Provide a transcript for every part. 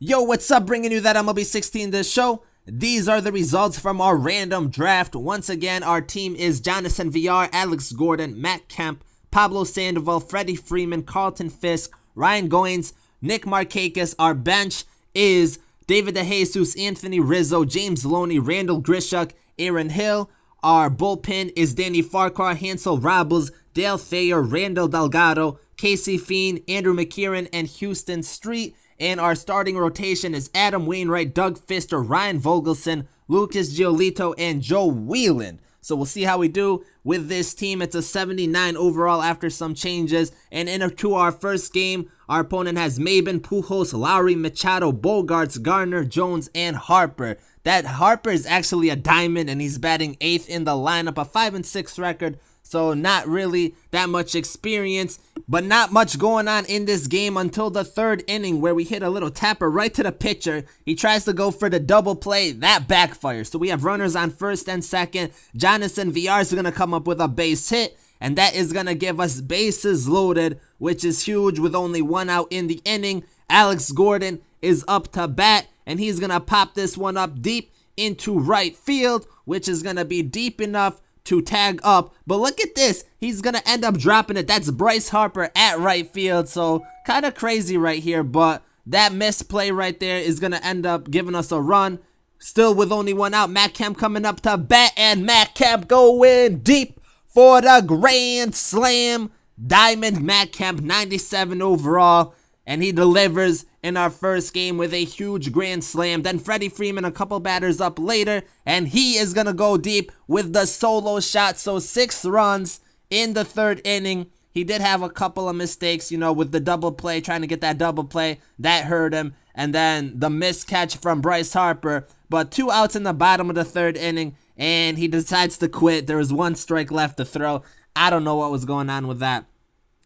Yo, what's up? Bringing you that MLB 16 this show. These are the results from our random draft. Once again, our team is Jonathan VR, Alex Gordon, Matt Kemp, Pablo Sandoval, Freddie Freeman, Carlton Fisk, Ryan Goins, Nick Markakis. Our bench is David DeJesus, Anthony Rizzo, James Loney, Randall Grishuk, Aaron Hill. Our bullpen is Danny Farquhar, Hansel Robles, Dale Thayer, Randall Delgado, Casey Fiend, Andrew McKieran, and Houston Street. And our starting rotation is Adam Wainwright, Doug Fister, Ryan Vogelson, Lucas Giolito, and Joe Whelan. So we'll see how we do with this team. It's a 79 overall after some changes. And into our first game, our opponent has Maben, Pujols, Lowry, Machado, Bogarts, Garner, Jones, and Harper. That Harper is actually a diamond, and he's batting 8th in the lineup, a 5-6 record. So not really that much experience, but not much going on in this game until the third inning, where we hit a little tapper right to the pitcher. He tries to go for the double play. That backfires. So we have runners on first and second. Jonathan VR is going to come up with a base hit, and that is going to give us bases loaded, which is huge with only 1 out in the inning. Alex Gordon is up to bat, and he's going to pop this one up deep into right field, which is going to be deep enough to tag up. But look at this, he's gonna end up dropping it. That's Bryce Harper at right field. So kind of crazy right here, but that misplay right there is gonna end up giving us a run. Still with only 1 out, Matt Kemp coming up to bat, and Matt Kemp going deep for the grand slam. Diamond Matt Kemp, 97 overall, and he delivers in our first game with a huge grand slam. Then Freddie Freeman a couple batters up later, and he is going to go deep with the solo shot. So 6 runs in the third inning. He did have a couple of mistakes, with the double play, trying to get that double play. That hurt him. And then the missed catch from Bryce Harper. But 2 outs in the bottom of the third inning, and he decides to quit. There was 1 strike left to throw. I don't know what was going on with that.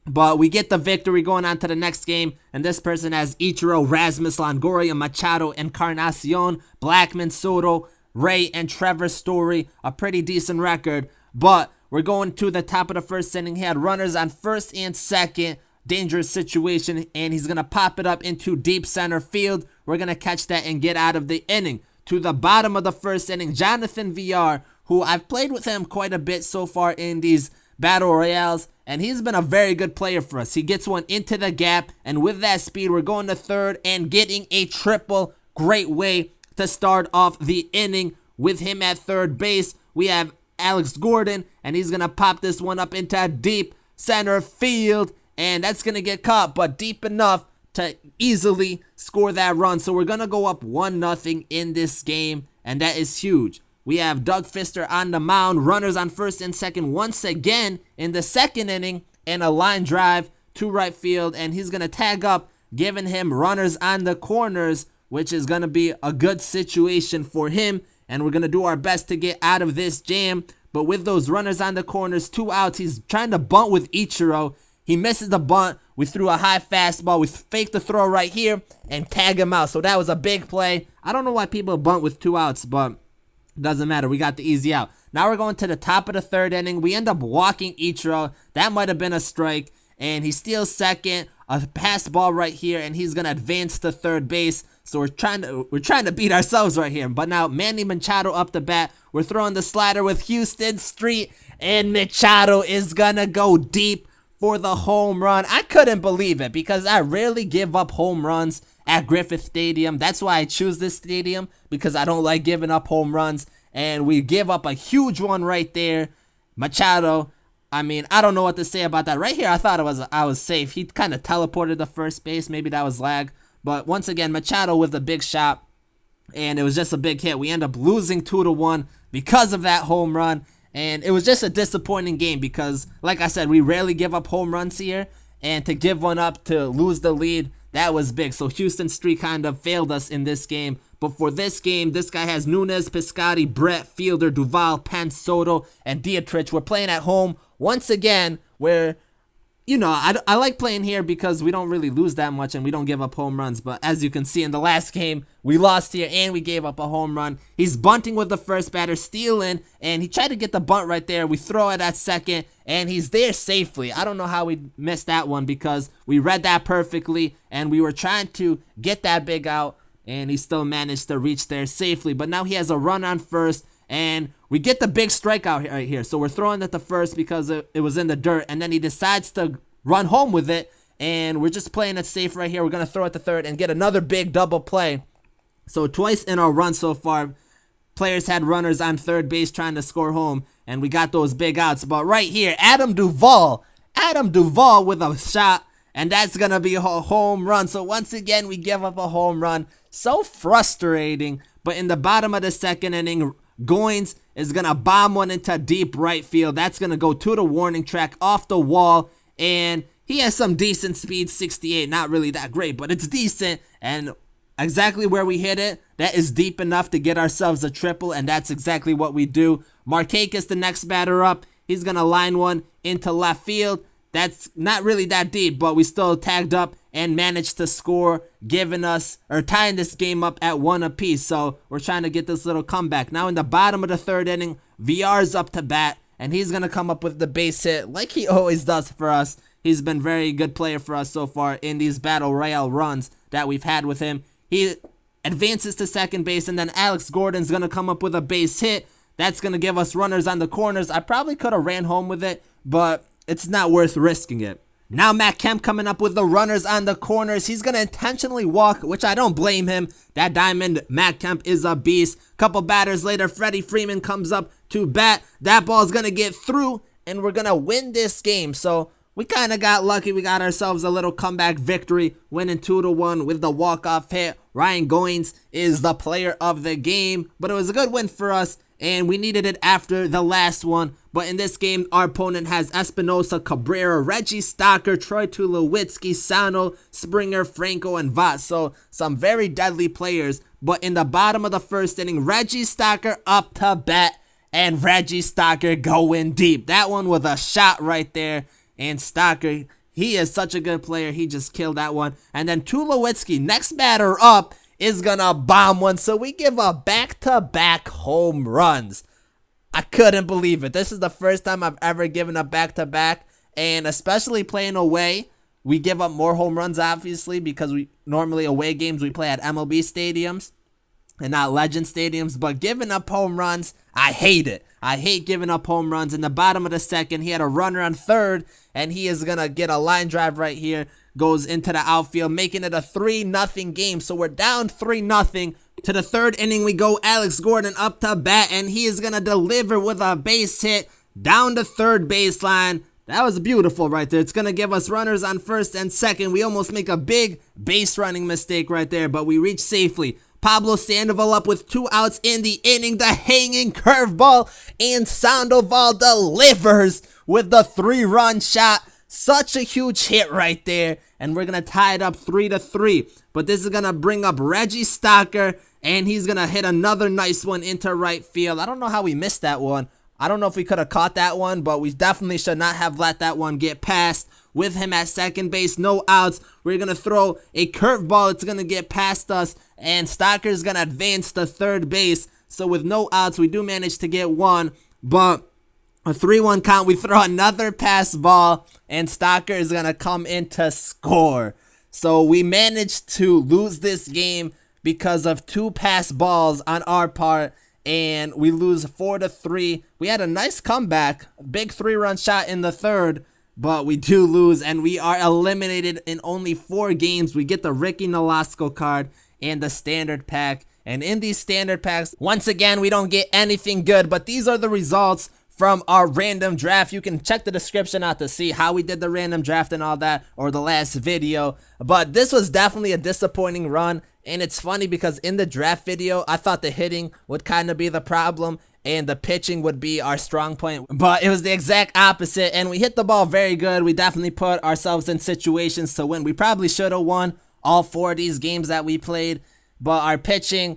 But we get the victory going on to the next game. And this person has Ichiro, Rasmus, Longoria, Machado, Encarnacion, Blackman, Soto, Ray, and Trevor Story. A pretty decent record. But we're going to the top of the first inning. He had runners on first and second. Dangerous situation. And he's going to pop it up into deep center field. We're going to catch that and get out of the inning. To the bottom of the first inning, Jonathan VR, who I've played with him quite a bit so far in these Battle Royales, and he's been a very good player for us. He gets one into the gap, and with that speed, we're going to third and getting a triple. Great way to start off the inning with him at third base. We have Alex Gordon, and he's going to pop this one up into deep center field, and that's going to get caught, but deep enough to easily score that run. So we're going to go up 1-0 in this game, and that is huge. We have Doug Fister on the mound, runners on first and second once again in the second inning, and a line drive to right field, and he's going to tag up, giving him runners on the corners, which is going to be a good situation for him, and we're going to do our best to get out of this jam. But with those runners on the corners, 2 outs, he's trying to bunt with Ichiro. He misses the bunt. We threw a high fastball. We faked the throw right here and tag him out. So that was a big play. I don't know why people bunt with 2 outs, but doesn't matter. We got the easy out. Now we're going to the top of the third inning. We end up walking Ichiro. That might have been a strike. And he steals second. A pass ball right here. And he's going to advance to third base. So we're trying to beat ourselves right here. But now Manny Machado up the bat. We're throwing the slider with Houston Street. And Machado is going to go deep for the home run. I couldn't believe it because I rarely give up home runs at Griffith Stadium. That's why I choose this stadium, because I don't like giving up home runs. And we give up a huge one right there. Machado, I don't know what to say about that. Right here, I thought I was safe. He kind of teleported to first base. Maybe that was lag. But once again, Machado with a big shot. And it was just a big hit. We end up losing 2-1 because of that home run. And it was just a disappointing game because, like I said, we rarely give up home runs here. And to give one up to lose the lead, that was big. So Houston Street kind of failed us in this game. But for this game, this guy has Nunez, Piscotty, Brett, Fielder, Duval, Pence, Soto, and Dietrich. We're playing at home once again, where, I like playing here because we don't really lose that much and we don't give up home runs. But as you can see in the last game, we lost here and we gave up a home run. He's bunting with the first batter, stealing, and he tried to get the bunt right there. We throw it at second, and he's there safely. I don't know how we missed that one because we read that perfectly, and we were trying to get that big out. and he still managed to reach there safely. But now he has a run on first, and we get the big strikeout right here. So we're throwing at the first because it was in the dirt, and then he decides to run home with it, and we're just playing it safe right here. We're going to throw at the third and get another big double play. So twice in our run so far, players had runners on third base trying to score home, and we got those big outs. But right here, Adam Duvall with a shot, and that's going to be a home run. So once again, we give up a home run. So frustrating. But in the bottom of the second inning, Goins is going to bomb one into deep right field. That's going to go to the warning track off the wall, and he has some decent speed, 68. Not really that great, but it's decent, and exactly where we hit it, that is deep enough to get ourselves a triple, and that's exactly what we do. Markakis, the next batter up, he's going to line one into left field. That's not really that deep, but we still tagged up and managed to score, tying this game up at 1 apiece. So we're trying to get this little comeback. Now in the bottom of the third inning, VR's up to bat, and he's going to come up with the base hit like he always does for us. He's been a very good player for us so far in these Battle Royale runs that we've had with him. He advances to second base, and then Alex Gordon's going to come up with a base hit. That's going to give us runners on the corners. I probably could have ran home with it, but it's not worth risking it. Now Matt Kemp coming up with the runners on the corners. He's going to intentionally walk, which I don't blame him. That diamond, Matt Kemp, is a beast. Couple batters later, Freddie Freeman comes up to bat. That ball's going to get through, and we're going to win this game. So we kind of got lucky. We got ourselves a little comeback victory, winning 2-1 with the walk-off hit. Ryan Goins is the player of the game, but it was a good win for us, and we needed it after the last one. But in this game, our opponent has Espinosa, Cabrera, Reggie Stocker, Troy Tulowitzki, Sano, Springer, Franco, and Vaught. So some very deadly players. But in the bottom of the first inning, Reggie Stocker up to bat, and Reggie Stocker going deep. That one was a shot right there. And Stocker, he is such a good player. He just killed that one. And then Tulowitzki, next batter up, is going to bomb one. So we give up back-to-back home runs. I couldn't believe it. This is the first time I've ever given up back-to-back. And especially playing away, we give up more home runs, obviously, because we normally away games we play at MLB stadiums and not Legend stadiums. But giving up home runs, I hate it. I hate giving up home runs. In the bottom of the second, he had a runner on third, and he is going to get a line drive right here. Goes into the outfield, making it a 3-0 game. So we're down 3-0. To the third inning we go. Alex Gordon up to bat, and he is going to deliver with a base hit down the third baseline. That was beautiful right there. It's going to give us runners on first and second. We almost make a big base running mistake right there, but we reach safely. Pablo Sandoval up with 2 outs in the inning. The hanging curveball, and Sandoval delivers with the 3-run shot. Such a huge hit right there, and we're going to tie it up 3-3. But this is going to bring up Reggie Stocker, and he's going to hit another nice one into right field. I don't know how we missed that one. I don't know if we could have caught that one, but we definitely should not have let that one get past. With him at second base, no outs, we're going to throw a curveball. It's going to get past us, and Stocker is going to advance to third base. So with no outs, we do manage to get one, but a 3-1 count, we throw another pass ball, and Stocker is going to come in to score. So we managed to lose this game because of 2 pass balls on our part, and we lose 4-3. We had a nice comeback, big 3-run shot in the third, but we do lose, and we are eliminated in only 4 games. We get the Ricky Nolasco card and the standard pack, and in these standard packs, once again, we don't get anything good, but these are the results from our random draft. You can check the description out to see how we did the random draft and all that, or the last video. But this was definitely a disappointing run, and it's funny because in the draft video, I thought the hitting would kind of be the problem and the pitching would be our strong point, but it was the exact opposite, and we hit the ball very good. We definitely put ourselves in situations to win. We probably should have won all 4 of these games that we played, but our pitching,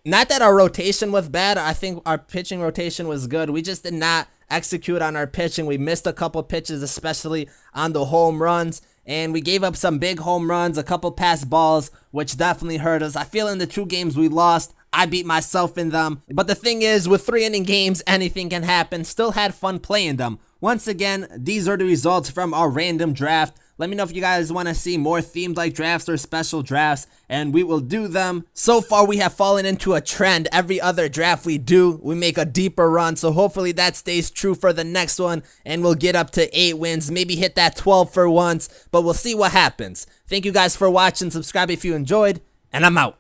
not that our rotation was bad. I think our pitching rotation was good. We just did not execute on our pitching. We missed a couple pitches, especially on the home runs, and we gave up some big home runs, a couple pass balls, which definitely hurt us. I feel in the 2 games we lost, I beat myself in them. But the thing is, with 3-inning games, anything can happen. Still had fun playing them. Once again, these are the results from our random draft. Let me know if you guys want to see more themed like drafts or special drafts, and we will do them. So far, we have fallen into a trend. Every other draft we do, we make a deeper run, so hopefully that stays true for the next one, and we'll get up to 8 wins, maybe hit that 12 for once, but we'll see what happens. Thank you guys for watching. Subscribe if you enjoyed, and I'm out.